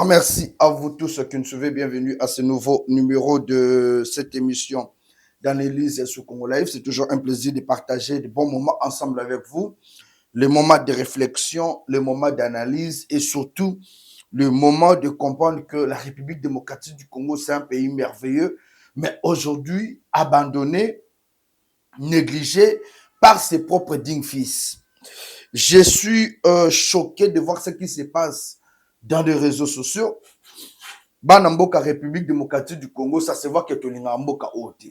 grand merci à vous tous qui nous suivez. Bienvenue à ce nouveau numéro de cette émission d'analyse sur Congo Live. C'est toujours un plaisir de partager de bons moments ensemble avec vous. Les moments de réflexion, les moments d'analyse et surtout le moment de comprendre que la République démocratique du Congo, c'est un pays merveilleux, mais aujourd'hui abandonné, négligé par ses propres dignes fils. Je suis choqué de voir ce qui se passe dans les réseaux sociaux. Banamboka République démocratique du Congo, ça se voit que Tolinga Mboka Ote.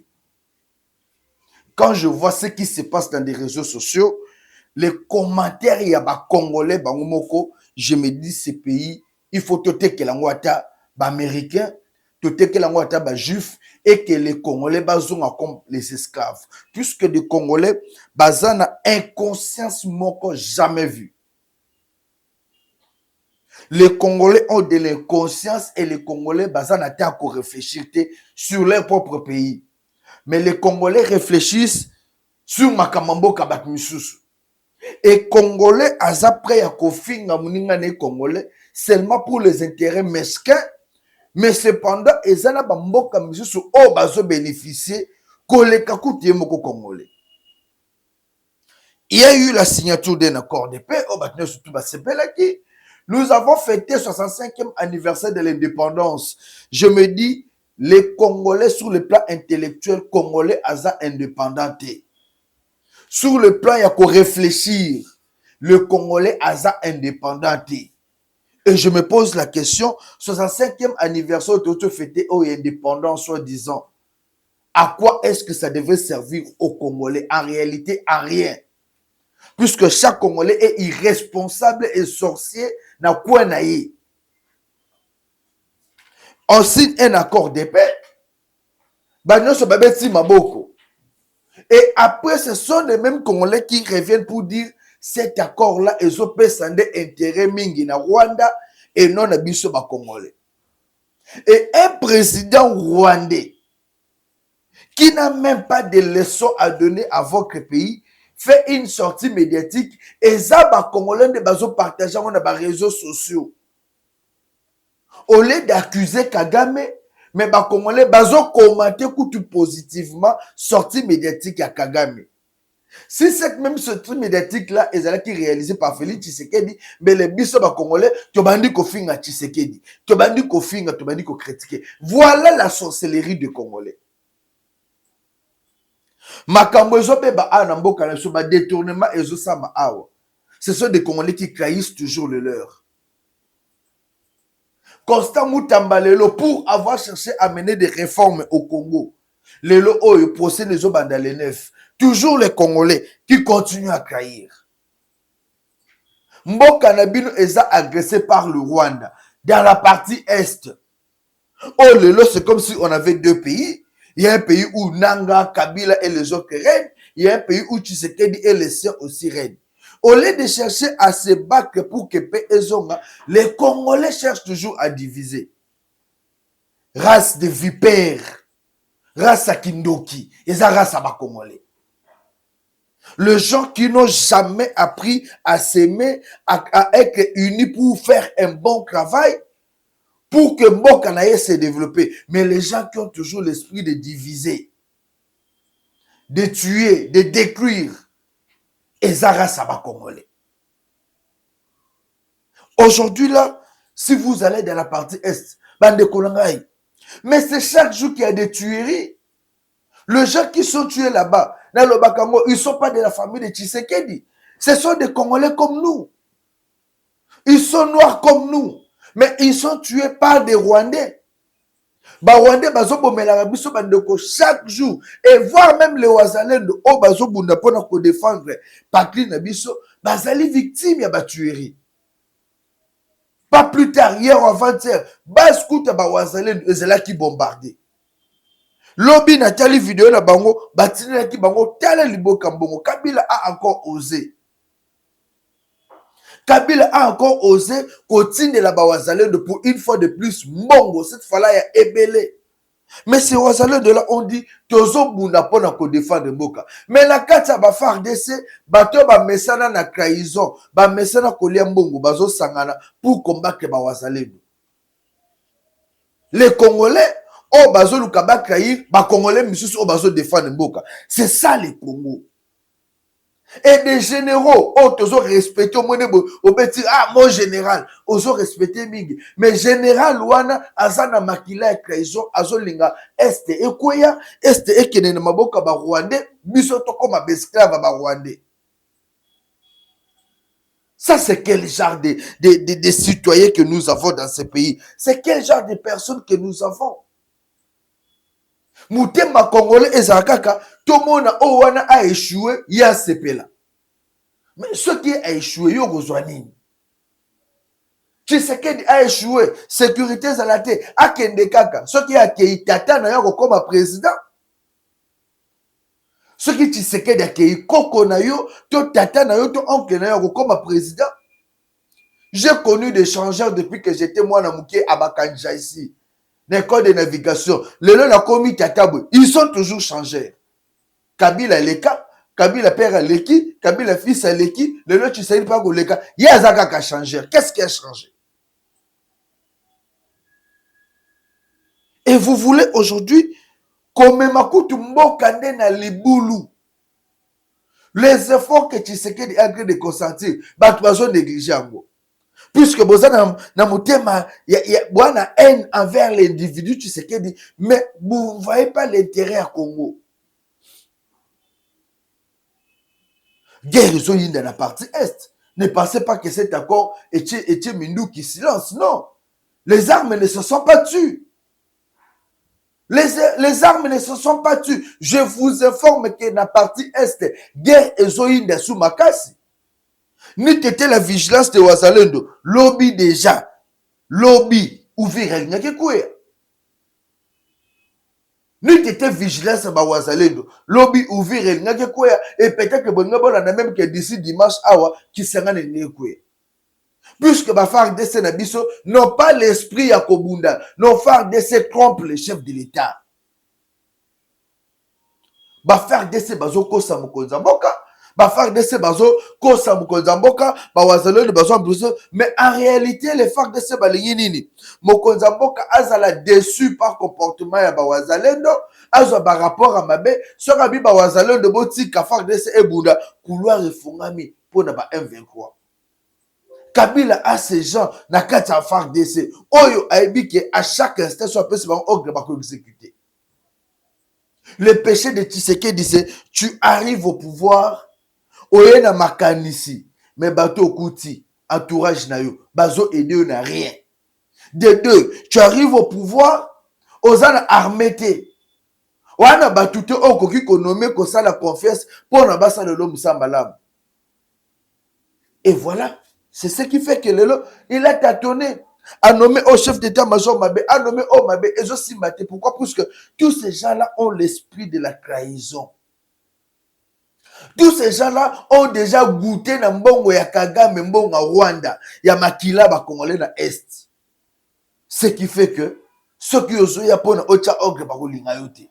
Quand je vois ce qui se passe dans les réseaux sociaux, les commentaires, il y a des Congolais, je me dis, ce pays, il faut que l'Angouata, Américain, que l'Angouata, Juif, et que les Congolais, comme les esclaves. Puisque les Congolais, ont inconscience, jamais vu. Les Congolais ont de l'inconscience et les Congolais, ont à réfléchir sur leur propre pays. Mais les Congolais réfléchissent sur Makamambo Kabat Misusu. Et Congolais, après à Kofinga Muningane Congolais, seulement pour les intérêts mesquins, mais cependant, ils ont Bamboka Misusu, oh, bazo bénéficier, Koleka Koutie Moko Congolais. Il y a eu la signature d'un accord de paix, oh, bah, surtout, bah, c'est qui. Nous avons fêté le 65e anniversaire de l'indépendance. Je me dis, les Congolais, sur le plan intellectuel, Congolais, asa indépendanté. Sur le plan, il y a qu'à réfléchir. Le Congolais asa indépendanté. Et je me pose la question, 65e anniversaire de fêter au indépendance, soi-disant, à quoi est-ce que ça devait servir aux Congolais? En réalité, à rien. Puisque chaque Congolais est irresponsable et sorcier na quoi naïe. On signe un accord de paix. Et après, ce sont les mêmes Congolais qui reviennent pour dire cet accord-là, ils ont payé intérêt mingi na Rwanda et non na biso ba Congolais. Et un président rwandais qui n'a même pas de leçons à donner à votre pays fait une sortie médiatique et ça ba Congolais de bazo partager dans les réseaux sociaux. Au lieu d'accuser Kagame, mais ba Congolais bazo commenter tout positivement sortie médiatique à Kagame. Si cette même sortie médiatique là est qui réalisée par Félix Tshisekedi, mais les biso ba Congolais, tu bandi ko finga Tshisekedi, tu bandi ko finga, tu bandi ko critiquer. Voilà la sorcellerie des Congolais. Makambo ezobe ba ana mboka na so ba détournement ezosama awa. Ce sont des Congolais qui trahissent toujours le leur. Constant Moutamba lelo pour avoir cherché à mener des réformes au Congo. Lelo oyo procès les obanda les neuf. Toujours les Congolais qui continuent à trahir. Mboka Nabino est agressé par le Rwanda dans la partie est. Oh lelo c'est comme si on avait deux pays. Il y a un pays où Nanga, Kabila et les autres règnent. Il y a un pays où Tshisekedi et les siens aussi règnent. Au lieu de chercher à se battre pour que paix et zonga, les Congolais cherchent toujours à diviser. Race de vipères, race à Kindoki, et ça race à Congolais. Les gens qui n'ont jamais appris à s'aimer, à être unis pour faire un bon travail, pour que Mbokanaye se développe. Mais les gens qui ont toujours l'esprit de diviser, de tuer, de détruire, et ça race à Congolais. Aujourd'hui, là, si vous allez dans la partie Est, bande Kolangaï, mais c'est chaque jour qu'il y a des tueries. Les gens qui sont tués là-bas, dans le Bakango, ils ne sont pas de la famille de Tshisekedi. Ce sont des Congolais comme nous. Ils sont noirs comme nous. Mais ils sont tués par des Rwandais. Rwandais, chaque jour. Et voir même les Ouazalais de Obazobunda pour défendre Patri Nabiso, bazali victime ya tuerie. Pas plus tard, hier ou avant-hier, Baskouta Bawazalé ezela qui bombardé. Lobby na tali vidéo na bango, batina ki bango tala liboka mbongo. Kabila a encore osé. Kabila a encore osé continuer la Bawazalé pour une fois de plus mbongo. Cette fois-là, il y a ébélé. Mais ces Ouazalais de là, on dit, tozo bunda pona ko défendre mboka. Mais la kata ba FARDC, bato ba mesana na trahison, ba mesana kolia mbongo, bazo sangana pour combattre ba Ouazalais. Les Congolais, oh bazo lukaba trahir, ba Congolais misusu oh bazo défendre mboka. C'est ça le Congo. Et des généraux, oh tozo respecté au moins au petit ah mon général, ozo respecté mingi. Mais général wana azana makila et trahison azo linga este ekoya este ekene na maboka ba Rwandais, biso to comme esclave ba Rwandais. Ça, c'est quel genre de citoyens que nous avons dans ce pays? C'est quel genre de personnes que nous avons? Moutema Congolais et Zakaka, tout le monde a échoué, il y a ce pays-là. Mais ce qui a échoué, il y a besoin. Tshisekedi a échoué, sécurité à la tête, à Kendekaka, ce qui a été tata na yo comme président. Ce qui Tshisekedi a été koko na yo, to tata na yo, to oncle na yo comme président. J'ai connu des changeurs depuis que j'étais moi na Mouké à Bakanja ici. L'école de navigation. Les gens ont commis Tatabou. Ils sont toujours changés. Kabila Leka, Kabila père Leki, Kabila fils Leki, le lot tu sais pas que Leka. Il y a Zaka qui a changé. Qu'est-ce qui a changé? Et vous voulez aujourd'hui comme Makutu Mbokande na Liboulou. Les efforts que tu sais qu'il y a de consentir, bah tu vas négliger en gros. Puisque Bozana na mutema wana haine envers l'individu, tu sais qu'il dit, mais vous ne voyez pas l'intérêt à Congo. Guerre ils dans la partie Est. Ne pensez pas que cet accord était Mindou qui silence. Non. Les armes ne se sont pas tues. Les armes ne se sont pas tues. Je vous informe que dans la partie Est, guerre est sous Makasi. Ni t'étais la vigilance de Wazalendo. Lobby déjà. Lobby. Ouvrir el nyake kouya. Ni t'étais vigilance à Wazalendo. Lobby ouvrir el nyake kouya. Et peut-être que bon même que d'ici dimanche awa qui sera ne kouya. Puisque Bafar DC Nabiso n'ont pas l'esprit à Kobunda. Nos Far DC trompent les chefs de l'État. Bafar DC Bazoko Samukonzamboka. Bafar DC Bazo Kosamukonzamboka. Bawazalendo Bazo Ambruso. Mais en réalité, les Far DC Balinini. Mokonzamboka azala déçu par comportement ya Bawazalendo. Azwa par rapport à Mabe. Sorabi Bawazalendo Boti Kafar DC Ebunda. Couloir et Fungami. Pour ne pas M23. Kabila a ces gens na kati ya FARDC oyo aibi que à chaque instant soit peut se exécuter. Le péché de Tshisekedi c'est tu arrives au pouvoir oye na makanisi mais bato kuti entourage na yo bazo aider na rien. De deux, tu arrives au pouvoir ozana armete wana batute okoki konomé ko sala confiance pour na basa le lomu sambalam. Et voilà. C'est ce qui fait que Lelo, il a tâtonné, a nommé au chef d'état-major Mabé, a nommé au Mabé, et aussi Maté. Pourquoi? Parce que tous ces gens-là ont l'esprit de la trahison. Tous ces gens-là ont déjà goûté na mbongo ya Kagame, mbongo ya Rwanda, ya Makila, ba Congolais na Est. Ce qui fait que, ceux qui osent y apprendre Ocha Ogre Barolinga yote.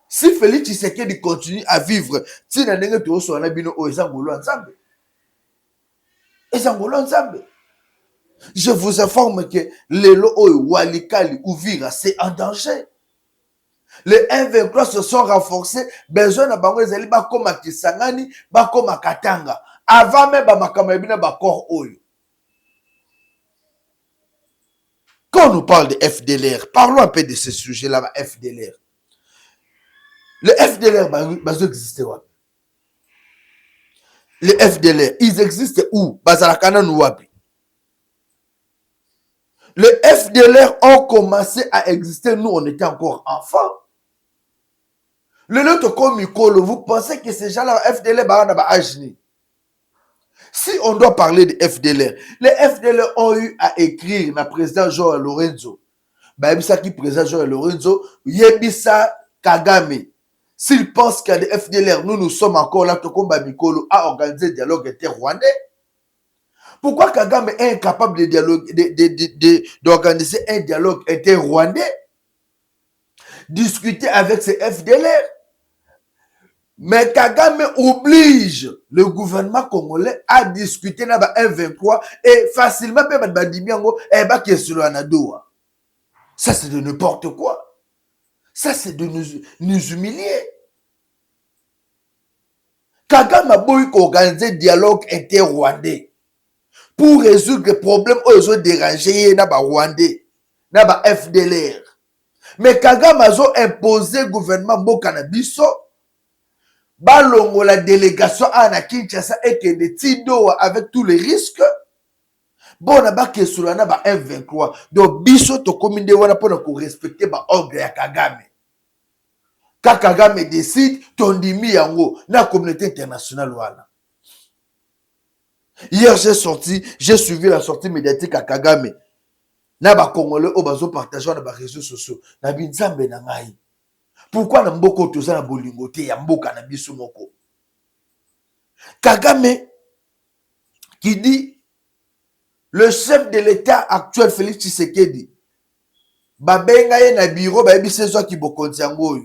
Si Félix Tshisekedi continue à vivre, si na nenge to so na bino o ezangolo nzambe. Je vous informe que Lelo Walikali Ouvira, c'est en danger. Les M23 se sont renforcés. Besoin de bango ezali ba koma Kisangani, ba koma Katanga. Avant même ba makamabina ba corps oyo. Quand on nous parle de FDLR, parlons un peu de ce sujet-là, FDLR. Le FDLR bazo exister wapi? Les FDLR, ils existent où? Bazalakana Nouabi. Les FDLR ont commencé à exister, nous on était encore enfants. Le lot comme Mikolo, vous pensez que ces gens-là, FDLR, si on doit parler de FDLR, les FDLR ont eu à écrire le président Joël Lorenzo. Yebisa qui président Joël Lorenzo, Yebisa Kagame. S'ils pensent qu'il y a des FDLR, nous sommes encore là, Tokomba Mikolo a organisé un dialogue inter-rwandais. Pourquoi Kagame est incapable d'organiser un dialogue inter-rwandais? Discuter avec ces FDLR. Mais Kagame oblige le gouvernement congolais à discuter avec M23 et facilement, et Ça, c'est de n'importe quoi. Ça, c'est de nous humilier. Kagame a beau organiser dialogue inter-rwandais pour résoudre les problèmes où ils ont dérangé na ba Rwandais, na ba FDLR. Mais Kagame a imposé le gouvernement mboka na biso balongo la délégation à Kinshasa et que des tido avec tous les risques. Bon, na ba kesula na ba F23. Donc biso to kominde wana pour ko respecter ba ordre ya Kagame. Quand Kagame décide, tondimi yango na communauté internationale wana. Hier, j'ai suivi la sortie médiatique à Kagame. Na ba Congolais au bazo partager na ba réseaux sociaux. Na binzambe na ngai. Pourquoi na mboko toza na bolingote ya mboka na biso moko? Kagame qui dit le chef de l'État actuel Félix Tshisekedi babenga ye na bureau ba yebi sezo ki bokonzi yango oyo.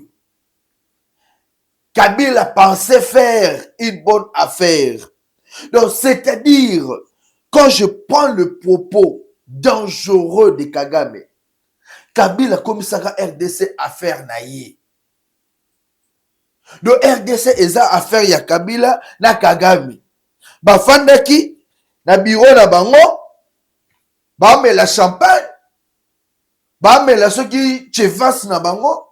Kabila pensait faire une bonne affaire. Donc, c'est-à-dire, quand je prends le propos dangereux de Kagame, Kabila komisaka RDC affaire na ye. Donc, RDC eza affaire ya Kabila na Kagame. Bafandaki na bureau na bango, bamela champagne, bamela soki chevas na bango,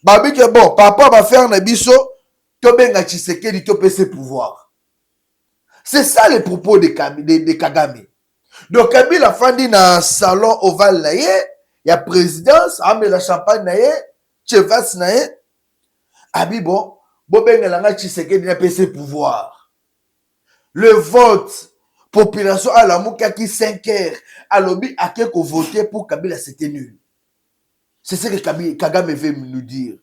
babike bon, papa va faire na biso, to benga Tshisekedi to pese pouvoir. C'est ça les propos de Kagame. Donc Kabila fandi na salon ovale na ye, ya présidence, amela champagne na ye, chevas na ye, abi bon, bo benga langa Tshisekedi na pese pouvoir. Le vote, population à la moukaki 5 heures, alobi ake ko voter pour Kabila, c'était nul. C'est ce que Kagame veut nous dire.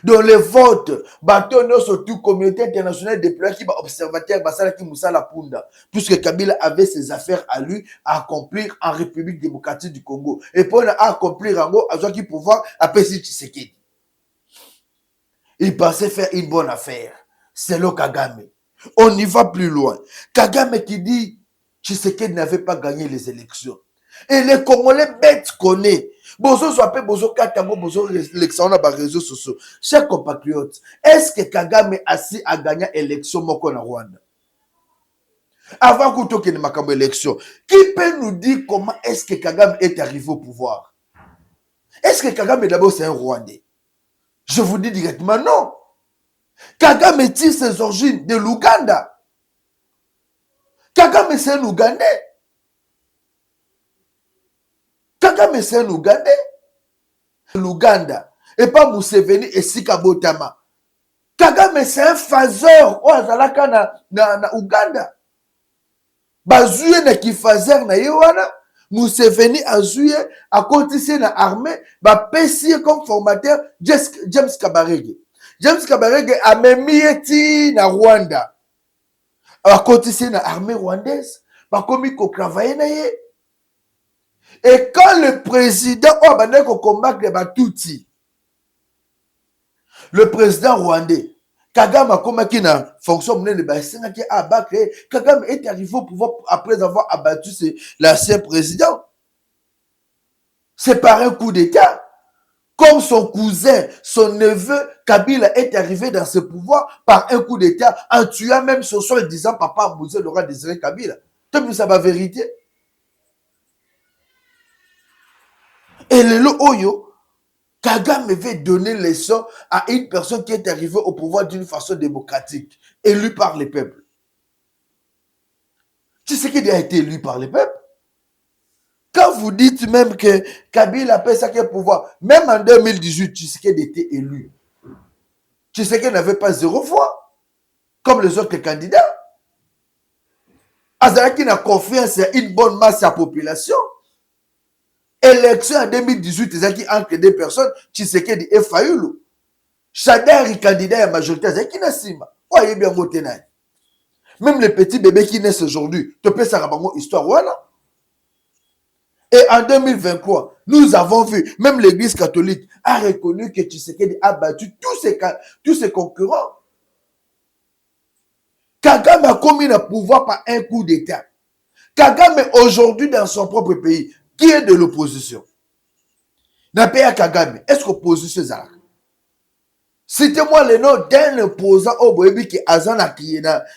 Dans les votes, bateau surtout communauté internationale déployée qui va observateur basala qui Moussala Punda, puisque Kabila avait ses affaires à lui à accomplir en République démocratique du Congo. Et pour accomplir en gros, à qui pouvoir appeler Tshisekedi. Il pensait faire une bonne affaire. C'est le Kagame. On y va plus loin. Kagame qui dit Tshisekedi n'avait pas gagné les élections. Et les Congolais bêtes connaissent. Bozo soit bozo katango bozo l'élection na ba réseaux sociaux. Chers compatriotes, est-ce que Kagame a gagné l'élection moko na Rwanda? Avant qu'on toque de makambo élection, qui peut nous dire comment est-ce que Kagame est arrivé au pouvoir? Est-ce que Kagame d'abord c'est un Rwandais? Je vous dis directement non. Kagame tire ses origines de l'Ouganda. Kagame c'est un Ougandais. Kagame c'est un Ougandais. L'Ouganda. Et pas Museveni et Sika Botama. Kagame c'est un phaseur. Oh, azalaka na Ouganda. Bazuye na kifazer na yewana. Museveni azuye a continué na armée. Ba pesi comme formateur James Kabarege. James Kabarege a memieti na Rwanda. A continué na armée rwandaise. Ba komi ko travailler na ye. Et quand le président a combattre les Batouti, le président rwandais, Kagame a combattu na fonction de Kagame est arrivé au pouvoir après avoir abattu l'ancien président. C'est par un coup d'État. Comme son cousin, son neveu, Kabila est arrivé dans ce pouvoir par un coup d'État en tuant même son soeur disant papa Mouzé Laurent Désiré Kabila. Tu sais, c'est la vérité. Et le Oyo, Kagame veut donner leçon à une personne qui est arrivée au pouvoir d'une façon démocratique, élue par les peuples. Tu sais qu'il a été élu par les peuples? Quand vous dites même que Kabila a ça qu'il pouvoir, même en 2018, tu sais qu'il était élu. Tu sais qu'il n'avait pas 0 voix, comme les autres candidats. Azalaki n'a confiance à une bonne masse de la population. Élection en 2018, c'est entre deux personnes, Tshisekedi et Fayulu. Chadari, candidat à la majorité, c'est qui n'a sima. Voyez bien voter. Même les petits bébés qui naissent aujourd'hui, tu peux savoir histoire. Voilà. Et en 2023, nous avons vu, même l'église catholique a reconnu que Tshisekedi a battu tous ses concurrents. Kagame a commis le pouvoir par un coup d'État. Kagame aujourd'hui dans son propre pays, qui est de l'opposition. Na pays à Kagame, est-ce que opposition ezalaka? Citez-moi le nom d'un opposant au boyebi qui azana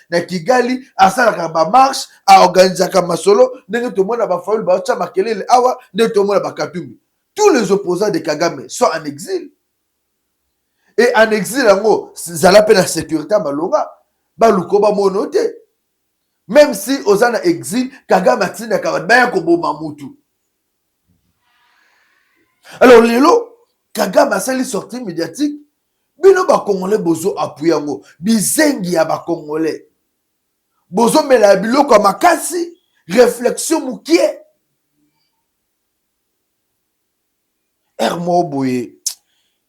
na Kigali, asalaka ba marche, a organisaka masolo, ndenge to mona ba faulu ba cha makelele awa, ndenge to mona ba katumbi. Tous les opposants de Kagame sont en exil. Et en exil yango, zala pe na sécurité balonga, ba lukoba monote. Même si ozana exil, Kagame atina ka ba ya ko boma mutu. Alors lelo, Kagame a sali sortie médiatique. Bino ba Congolais bozo appuyer yango bizengi ya ba Congolais bozo mela biloko makasi réflexion mukie Hermo Boye.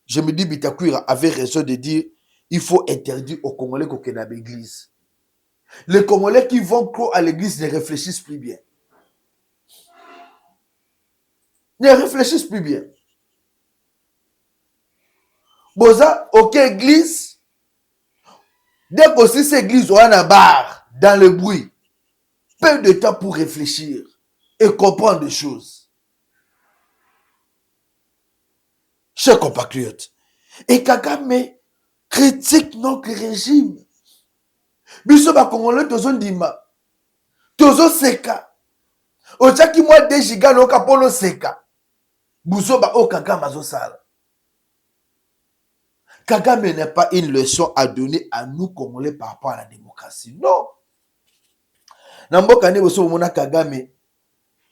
Je me dis Bitakwira avait raison de dire il faut interdire aux Congolais qu'on ait à l'église. Les Congolais qui vont à l'église ne réfléchissent plus bien. Ne réfléchissent plus bien. Boza, ok, église. Dès qu'aussi cette église on a barre dans le bruit. Peu de temps pour réfléchir et comprendre des choses. Chers compatriotes, et Kagame critique notre régime. Biso ba Congolais tozo ndima. Tozo seka. Ochaki moi 2 giga no kapono seka. Biso ba o Kagame azo sala. Kagame n'est pas une leçon à donner à nous Congolais par rapport à la démocratie. Non. Namboka ne boso mona Kagame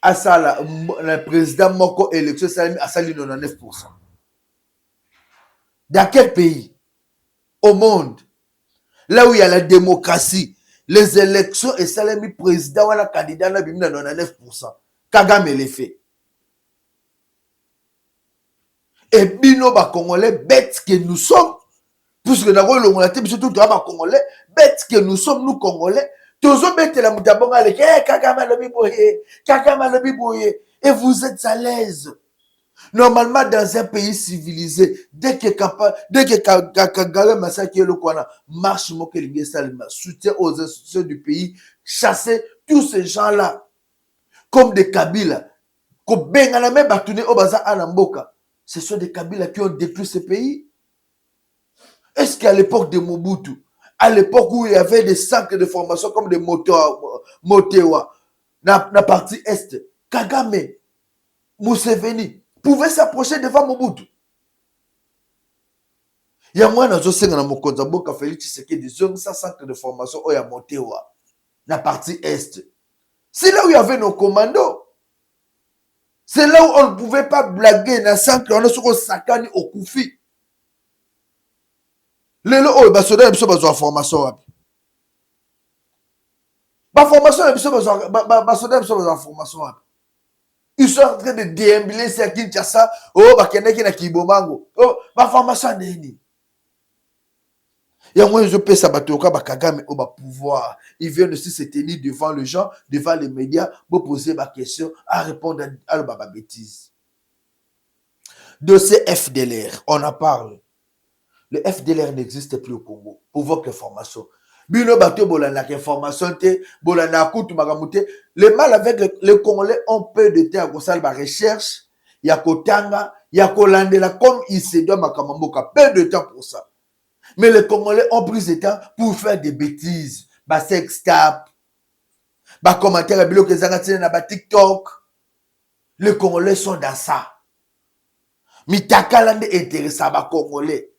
asala le président moko élection salami asali 99%. Dans quel pays au monde là où il y a la démocratie, les élections et salami président ou la candidat na bimina 99%. Kagame les fait. Et bino ba Congolais bêtes que nous sommes, puisque nous avons le monate, surtout ba Congolais bêtes que nous sommes, nous Congolais. Tozo bête la mutabonga le Kagame le biboye, Kagame le biboye, et vous êtes à l'aise. Normalement, dans un pays civilisé, dès que Kagame massacre le Kwana, marche mokelingue salima, soutien aux institutions du pays, chasser tous ces gens-là, comme des Kabila, comme Bengana même Batoune Obaza Anamboka. Ce sont des Kabila qui ont détruit ce pays. Est-ce qu'à l'époque de Mobutu, à l'époque où il y avait des centres de formation comme des Motewa, dans la partie Est, Kagame, Museveni, pouvait s'approcher devant Mobutu. Il y a moins dans le Mokonza Mboka Félix Tshisekedi des hommes sans centre de formation où il y a Motewa, dans la partie Est. C'est là où il y avait nos commandos. C'est là où on ne pouvait pas blaguer dans le centre, on a sur Sakani au Koufi. Les lots, ils sont besoin de formation. Ma formation, ils sont besoin de formation. Ils sont en train de déambuler sur Kinshasa. Oh, Bakeneki na Kibomango. Oh, ma formation n'est et moi, je peux sabato Kagame au pouvoir. Il vient aussi se tenir devant les gens, devant les médias, pour poser ma question, à répondre à ma bêtise. De ces FDLR, on en parle. Le FDLR n'existe plus au Congo. Pour votre information. Bino bato bolana information te, bolana kutu magamute. Le mal avec les Congolais ont peu de temps à faire la recherche, ya kotanga, ya kolandela comme il se doit makamamboka. Peu de temps pour ça. Mais les Congolais ont pris ce temps pour faire des bêtises. Ba sextap, ba commentaire bilo que zangatine na ba TikTok. Les Congolais sont dans ça. Mitakalande intéressant ba Congolais.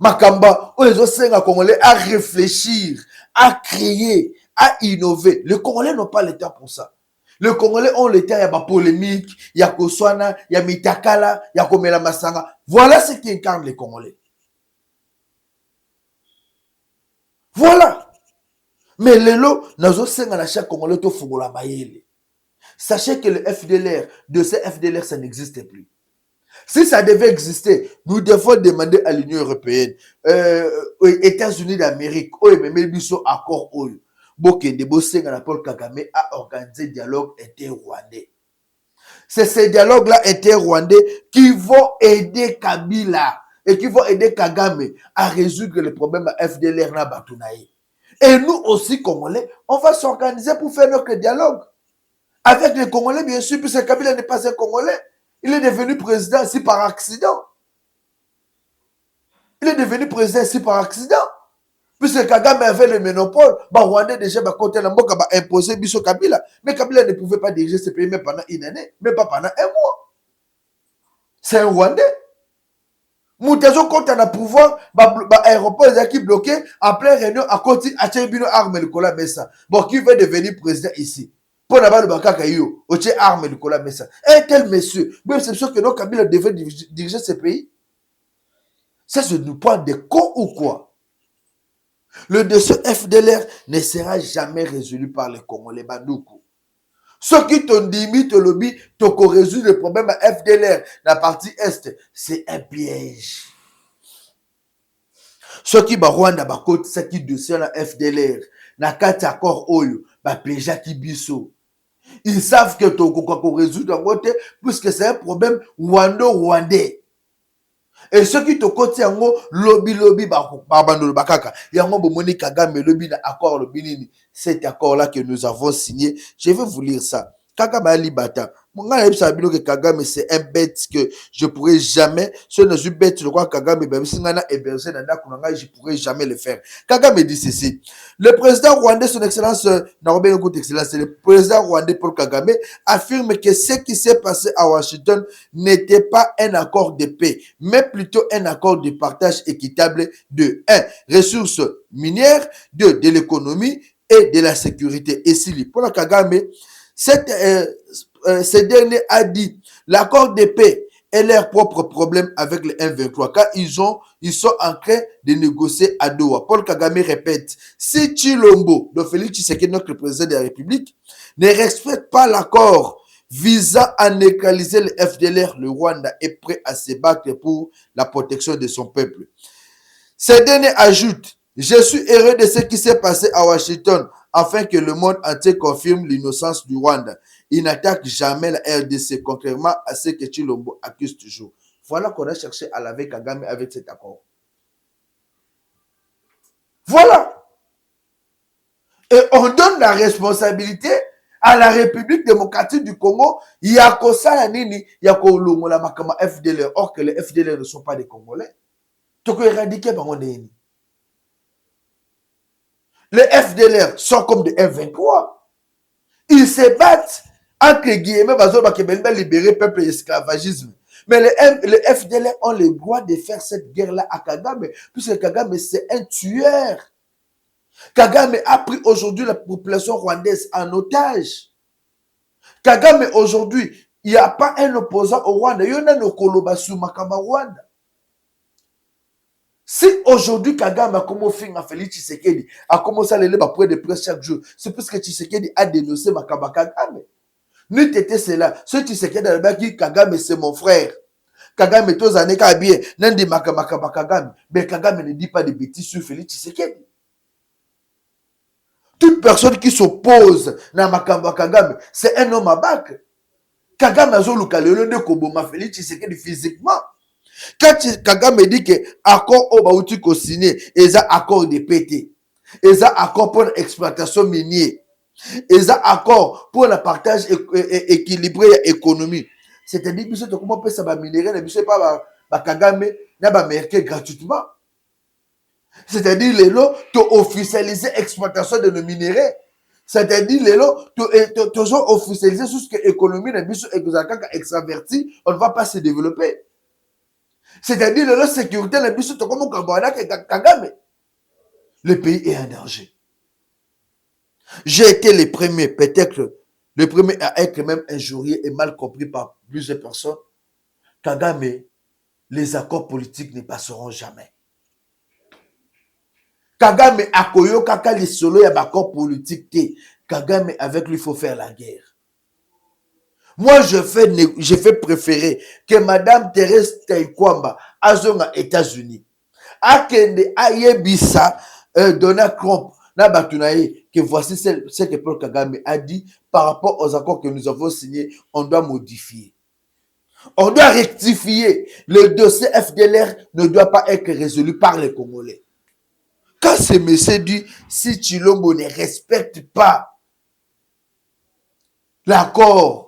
Makamba, où les autres Congolais à réfléchir, à créer, à innover. Les Congolais n'ont pas le temps pour ça. Les Congolais ont le temps, il y a ma polémique, il y a Koswana, il y a Mitakala, il y a Komela Masanga. Voilà ce qui incarne les Congolais. Voilà. Mais les lots, nous avons à chaque Congolais to Fugola Bayele. Sachez que le FDLR, de ces FDLR, ça n'existe plus. Si ça devait exister, nous devons demander à l'Union européenne, aux États-Unis d'Amérique, aux Biso accord, Bokende Bosenga Paul Kagame a organisé un dialogue inter-rwandais. C'est ces dialogues-là inter-rwandais qui vont aider Kabila et qui vont aider Kagame à résoudre les problèmes à FDLR na Batunaï. Et nous aussi, Congolais, on va s'organiser pour faire notre dialogue. Avec les Congolais, bien sûr, puisque Kabila n'est pas un Congolais. Il est devenu président ici par accident. Il est devenu président ici par accident. Puisque Kagame avait le monopole, bah Rwandais déjà bah côté la mboka bah imposé Biso Kabila, mais Kabila ne pouvait pas diriger ce pays même pendant une année, même pas pendant un mois. C'est un Rwandais. Moutazo quand on a pouvoir, bah aéroport qui bloqué en plein réunion à côté à Tchébino arme le cola Messa. Bon qui veut devenir président ici? Pour la balle de Bakaka yo, au Tché arme le cola Messa. Un tel monsieur, même c'est sûr que non Kabila devait diriger ce pays. Ça se nous prend des cons ou quoi? Le dossier FDLR ne sera jamais résolu par les Congolais Bandoukou. Ceux qui t'ont dit, te lobby, t'ont résolu le problème à FDLR, la partie Est, c'est un piège. Ceux qui ba Rwanda ba côté, ceux qui dossier la FDLR, na kati accord oyo, ba peja ki biso. Ils savent que t'ont résoudre d'un côté, puisque c'est un problème rwandais. Et ceux qui te côté yango lobby babandolo bakaka yango bomoni Kagame lobby na accord lobby nini cet accord là que nous avons signé. Je vais vous lire ça. Kagame ali bata monga yebisa bino que Kagame c'est un bête que je pourrais jamais ce ne suis bête je crois Kagame ben singana héberger na ndako nanga je pourrais jamais le faire. Kagame dit ceci. Le président rwandais son excellence Narobe Ngout excellence le président rwandais Paul Kagame affirme que ce qui s'est passé à Washington n'était pas un accord de paix, mais plutôt un accord de partage équitable de 1. Ressources minières, 2. De l'économie et de la sécurité. Et si pour la Kagame, ce dernier a dit l'accord de paix est leur propre problème avec les M23 car ils sont en train de négocier à Doha. Paul Kagame répète, si Chilombo, donc Félix Tshisekedi, notre président de la République, ne respecte pas l'accord visant à neutraliser le FDLR, le Rwanda est prêt à se battre pour la protection de son peuple. Ce dernier ajoute, je suis heureux de ce qui s'est passé à Washington afin que le monde entier confirme l'innocence du Rwanda. Il n'attaque jamais la RDC, contrairement à ce que Chilombo accuse toujours. Voilà qu'on a cherché à laver Kagame avec cet accord. Voilà. Et on donne la responsabilité à la République démocratique du Congo. Il y a que ça, il y a que la FDLR, or que les FDLR ne sont pas des Congolais. Tu peux éradiquer par mon. Les FDLR sont comme des F23. Ils se battent entre guillemets qui veulent libérer le peuple de l'esclavagisme. Mais les FDLR ont le droit de faire cette guerre-là à Kagame, puisque Kagame, c'est un tueur. Kagame a pris aujourd'hui la population rwandaise en otage. Kagame, aujourd'hui, il n'y a pas un opposant au Rwanda. Il y en a un Koloba Makama Rwanda. Si aujourd'hui Kagame a commencé à Félix Tshisekedi, a commencé à aller pour de presse chaque jour, c'est parce que Tshisekedi a dénoncé Makaba Kagame. Nous t'étais cela. Ce Tshisekedi a dit Kagame c'est mon frère. Kagame tous années bien, n'en Makaba Kagame. Mais Kagame ne dit pas de bêtises sur Félix Tshisekedi. Toute personne qui s'oppose à Makaba Kagame, c'est un homme à battre. Kagame a zoluka le de Koboma Félix Tshisekedi physiquement. Quand Kagame dit que accord au Baouti ko signé, et ça accord de pété, et ça accord pour l'exploitation minière, et ça accord pour le partage équilibré économie. C'est-à-dire que comment peut ça va minérer, ne sais pas Kagame n'a pas marqué gratuitement. C'est-à-dire les lots tu officialisé l'exploitation de nos minéraux. C'est-à-dire les lots tu officialisé sur ce que l'économie n'a pas extraverti, on ne va pas se développer. C'est-à-dire la sécurité, la mission, comme Kagame. Le pays est en danger. J'ai été le premier, peut-être le premier à être même injurié et mal compris par plusieurs personnes. Kagame, les accords politiques ne passeront jamais. Kagame, akoyo kaka les solo ya accords politiques. Kagame, avec lui, il faut faire la guerre. Moi, je fais préférer que Madame Thérèse Taïkwamba azonga États-Unis. Akende ayebisa Donald Trump na batunaye que voici ce que Paul Kagame a dit par rapport aux accords que nous avons signés. On doit modifier. On doit rectifier. Le dossier FDLR ne doit pas être résolu par les Congolais. Quand ce monsieur dit si Chilombo ne respecte pas l'accord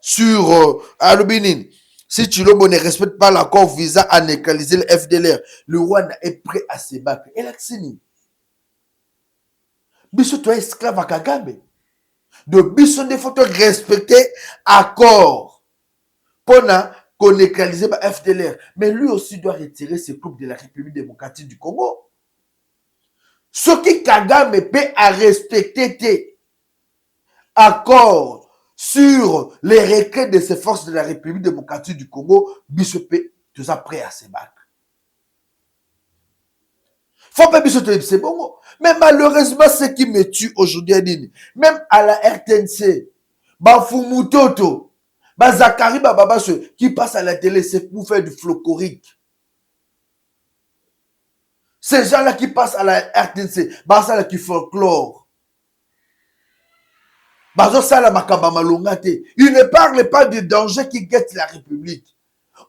sur Alubinin. Si Chilombo ne respecte pas l'accord visant à neutraliser le FDLR, le Rwanda est prêt à se battre. Et là, c'est ni. Biso toi esclave à Kagame. De biso des photos respecter accord pour qu'on neutralise le FDLR. Mais lui aussi doit retirer ses troupes de la République démocratique du Congo. Ce qui Kagame peut à respecter tes accords sur les requêtes de ces forces de la République démocratique du Congo, Bissopé, tout ça prêt à se battre. Faut pas Bissopé, c'est bon. Mais malheureusement, ce qui me tue aujourd'hui, même à la RTNC, Bafumutoto, Zakari Bababache, qui passe à la télé, c'est pour faire du folklorique. Ces gens-là qui passent à la RTNC, ça là qui folklore. Il ne parle pas du danger qui guette la République.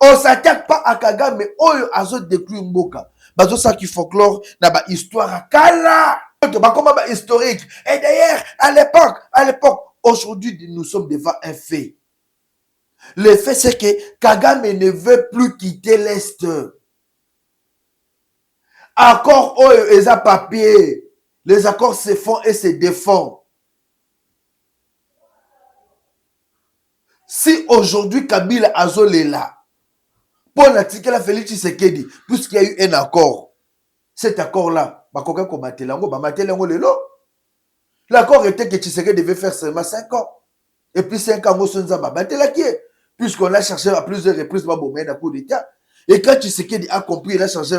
On ne s'attaque pas à Kagame, mais on a détruit Mboka. Ça qui folklore, na histoire à Kala. Historique. Et d'ailleurs, à l'époque, aujourd'hui, nous sommes devant un fait. Le fait, c'est que Kagame ne veut plus quitter l'Est. Accords, ils ont papier. Les accords se font et se défendent. Si aujourd'hui Kabila Azol est là, pour l'article Félix Tshisekedi, puisqu'il y a eu un accord, cet accord-là, l'accord était que Tshisekedi devait faire seulement 5 ans. Et puis 5 ans, puisqu'on l'a cherché à plusieurs reprises, coup d'État. Et quand Tshisekedi a compris, il a changé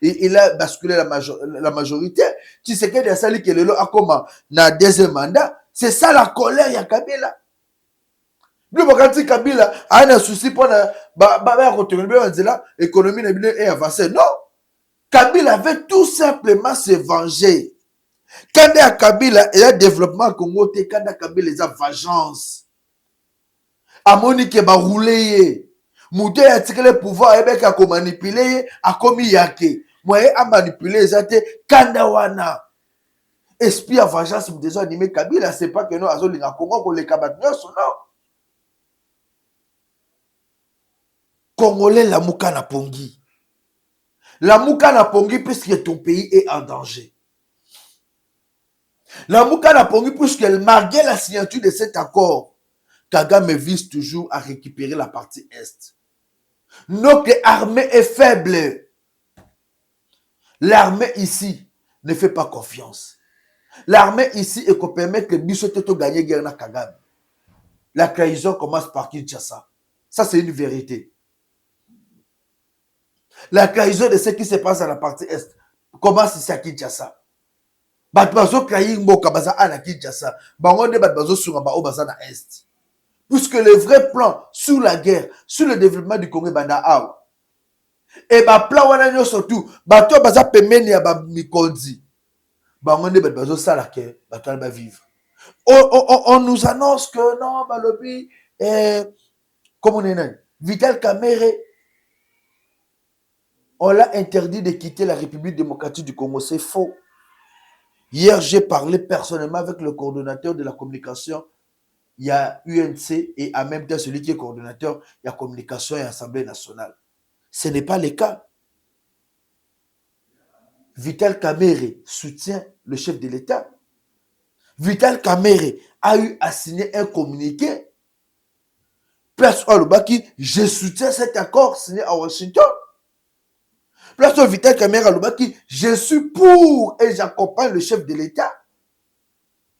il a basculé la majorité, Tshisekedi a sali que le a comme un deuxième mandat. C'est ça la colère, il y a Kabila. Lui, Kabila a un souci pour l'économie est avancée. Non. Kabila veut tout simplement se venger. Quand il y a Kabila, il y a développement Congo, quand il y a Kabila, il y a vengeance. Amoni qui va rouler. Mouté a tiré le pouvoir, il a manipulé, a commis yake. Moi, il a manipulé, il a été Kandawana. Esprit à vengeance, vous déjà animé Kabila, c'est pas que nous, à Zoli, à Congo, pour les Kabatnos, non. Congolais, la mouka na pongi. La mouka na pongi puisque ton pays est en danger. La mouka na pongi puisque malgré la signature de cet accord, Kagame vise toujours à récupérer la partie Est. Notre armée est faible. L'armée ici ne fait pas confiance. L'armée ici est qu'on permet que Bissoteto gagne guerre na Kagame. La trahison commence par Kinshasa. Ça, c'est une vérité. La trahison de ce qui se passe à la partie Est commence ici à Kinshasa. Puisque le vrai plan sur la guerre, sur le développement du Congo, et plan surtout, on nous annonce que non, comme on est Vital Kamerhe, on l'a interdit de quitter la République démocratique du Congo. C'est faux. Hier, j'ai parlé personnellement avec le coordonnateur de la communication. Il y a UNC et en même temps celui qui est coordonnateur, il y a communication et Assemblée nationale. Ce n'est pas le cas. Vital Kamerhe soutient le chef de l'État. Vital Kamerhe a eu à signer un communiqué. Place Alobaki, je soutiens cet accord signé à Washington. Place Vital Kamerhe Alobaki, je suis pour et j'accompagne le chef de l'État.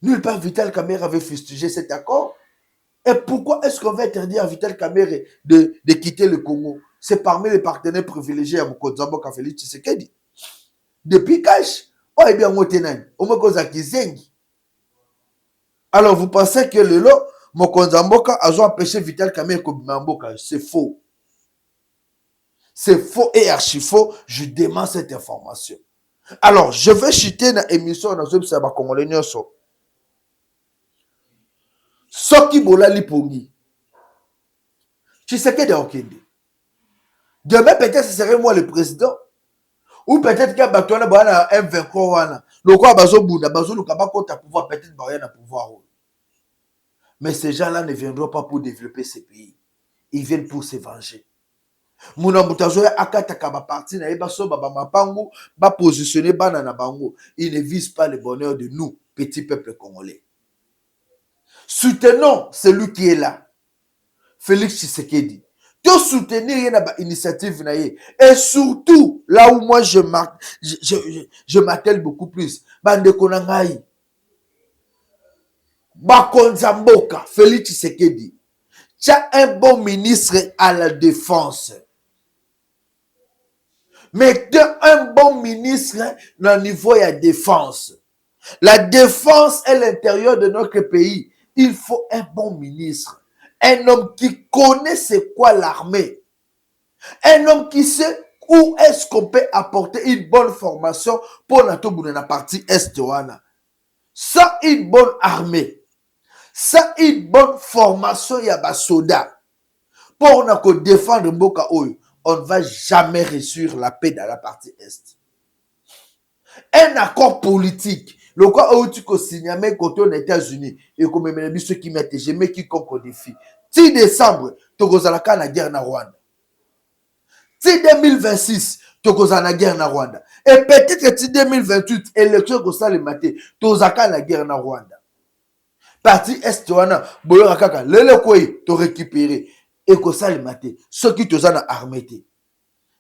Nulle part Vital Kamerhe avait fustigé cet accord. Et pourquoi est-ce qu'on va interdire à Vital Kamerhe de quitter le Congo? C'est parmi les partenaires privilégiés à Mokonzambo Félix Tshisekedi. Depuis Kash, oh, eh bien, alors, vous pensez que le lot, Mokonzamboka a empêché Vital Kamerhe Kobimamboka? C'est faux. C'est faux et archi faux. Je demande cette information. Alors, je vais chuter dans l'émission dans le Saba Congolais. Soki Bola Lipongi. Tu sais que Okende. Demain, peut-être ce serait moi le président. Ou peut-être qu'il y a un vainqueur. Le quoi Bazo Bouna, Bazo Lukaba Kota pouvoir, peut-être Bayan a pouvoir. Mais ces gens-là ne viendront pas pour développer ces pays. Ils viennent pour se venger. Muna mutazoya akataka ba parti na yeba so ba mapango ba positionner bana na bango. Ils ne visent pas le bonheur de nous, petits peuples congolais. Soutenons celui qui est là, Félix Tshisekedi. De soutenir l'initiative naïe. Et surtout, là où moi je m'attelle beaucoup plus, bande konangai, Bakonzamboka, Félix Tshisekedi. Tu as un bon ministre à la défense. Mais tu as un bon ministre au niveau de la défense. La défense est l'intérieur de notre pays. Il faut un bon ministre. Un homme qui connaît c'est quoi l'armée. Un homme qui sait où est-ce qu'on peut apporter une bonne formation pour la partie est. Sans une bonne armée, sans une bonne formation, il y a des soldats. Pour nous défendre Mboka Oyo, on ne va jamais réussir la paix dans la partie est. Un accord politique, le quoi où tu signes avec aux États-Unis et comme même ceux qui mettent jamais quiconque au défi. 6 décembre, tu as la guerre na Rwanda. 6 2026, tu as la guerre na Rwanda. Et peut-être que 2028, élection que ça le matin, tu as la guerre na Rwanda. Parti est wana, boyo kaka, lele koi, tu récupéré. Et que ça le matin, ceux qui te ont armé.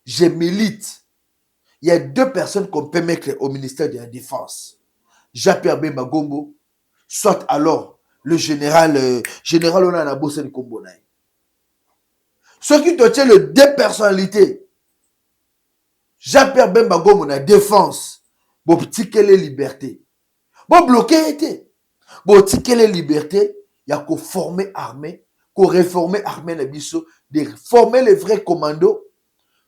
Je milite. Il y a 2 personnes qu'on peut mettre au ministère de la Défense. Jean-Pierre Bemba Gombo, soit alors le général Onana Bossen Kombonaï. Ceux qui te tiennent les 2 personnalités, Jean-Pierre Bemba Gombo na défense, bon petit quelle est liberté. Bon bloqué était. Bon petit quelle est liberté, il y a qu'au former armée, qu'au réformer armée na biso, de former les vrais commandos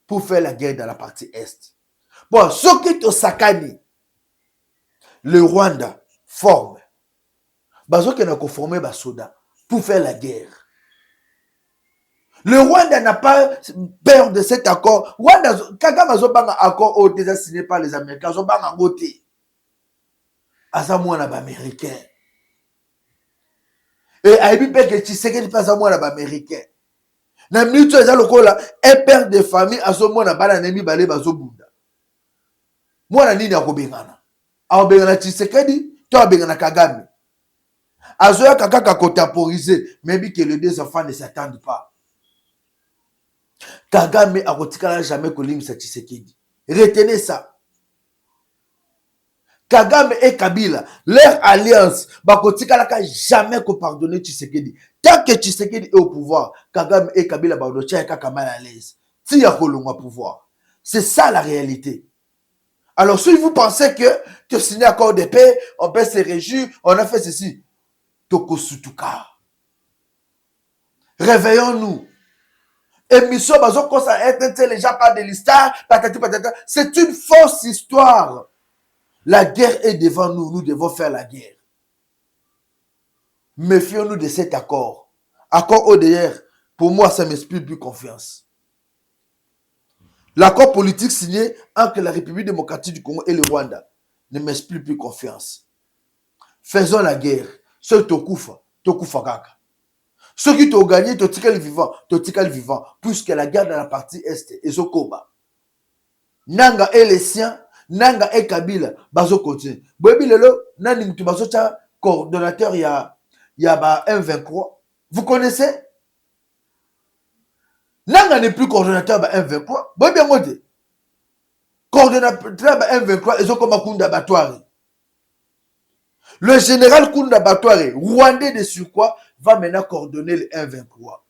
pour faire la guerre dans la partie est. Bon, ceux qui te sakani, le Rwanda forme. Ceux qui ont formé les soldats pour faire la guerre. Le Rwanda n'a pas peur de cet accord. Rwanda, Kagame a un accord déjà signé par les Américains. Ils ont un côté. Azamoua n'a pas américain. Et Aïbi Peke Tshisekedi pas Azamoua n'a pas américain. Na minute eza lokola un père de famille azomona bana nemi balé bazobunda. Mwana nini akobengana? Akobengana Tshisekedi, to abengana Kagame. Azoya kaka contemporiser, même que les 2 enfants ne s'attendent pas. Kagame akotikala jamais kolimisa Tshisekedi. Retenez ça. Kagame et Kabila, leur alliance, bakotikalaka jamais ko pardonner Tshisekedi. Tant que Tshisekedi est au pouvoir, Kagame et Kabila bakotia kaka mal à l'aise. Si ya kolongwa pouvoir. C'est ça la réalité. Alors si vous pensez que tu signes accord de paix, on peut se réjouir, on a fait ceci. Tokosutuka. Réveillons-nous. Émission bazo kosa être les gens parlent de l'histoire, patati patata. C'est une fausse histoire. La guerre est devant nous, nous devons faire la guerre. Méfions-nous de cet accord. Accord ODR, pour moi, ça ne m'inspire plus confiance. L'accord politique signé entre la République démocratique du Congo et le Rwanda ne m'inspire plus confiance. Faisons la guerre. Ceux qui Tokufa kaka. Ceux qui t'ont gagné, Totikal vivant, puisque la guerre dans la partie Est est Zokoba. Nanga et les siens, Nanga et Kabila, bazo continue. Boebi lelo, nani mtu bazo cha coordonnateur ya ba M23. Vous connaissez? Nanga n'est plus coordonnateur ba M23. Boebi ngote. Coordonnateur ba M23 ezo koma Kunda Batwari. Le général Kunda Batwari, rwandais de surcroît, va maintenant coordonner le M23.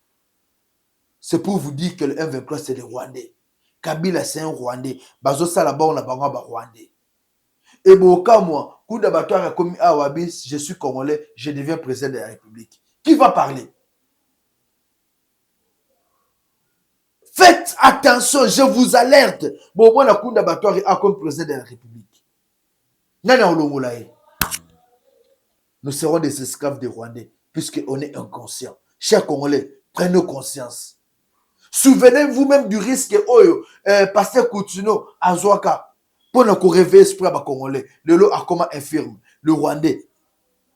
C'est pour vous dire que le M23 c'est le Rwandais. Kabila c'est un Rwandais. Bazo Salaba on a bango ba Rwandais. Et bon, quand moi, Kunda Batwari a commis Awabis, je suis congolais, je deviens président de la République. Qui va parler? Faites attention, je vous alerte. Bon, moi, la Kunda Batwari a comme président de la République. Nana Olongolae. Nous serons des esclaves des Rwandais, puisqu'on est inconscients. Chers Congolais, prenez conscience. Souvenez-vous même du risque Oyo, Pasteur Coutinho, Azwaka, pour nous réveiller l'esprit des Congolais. Le lot a comment infirme, le Rwandais,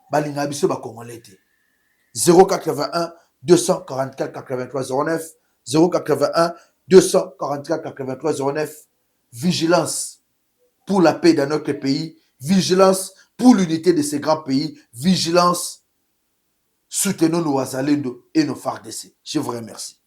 Balingabiso ba Congolais. 081 244 83 09. 081 244 83 09. Vigilance pour la paix dans notre pays. Vigilance pour l'unité de ces grands pays. Vigilance. Soutenons nos Wazalendo et nos FARDC. Je vous remercie.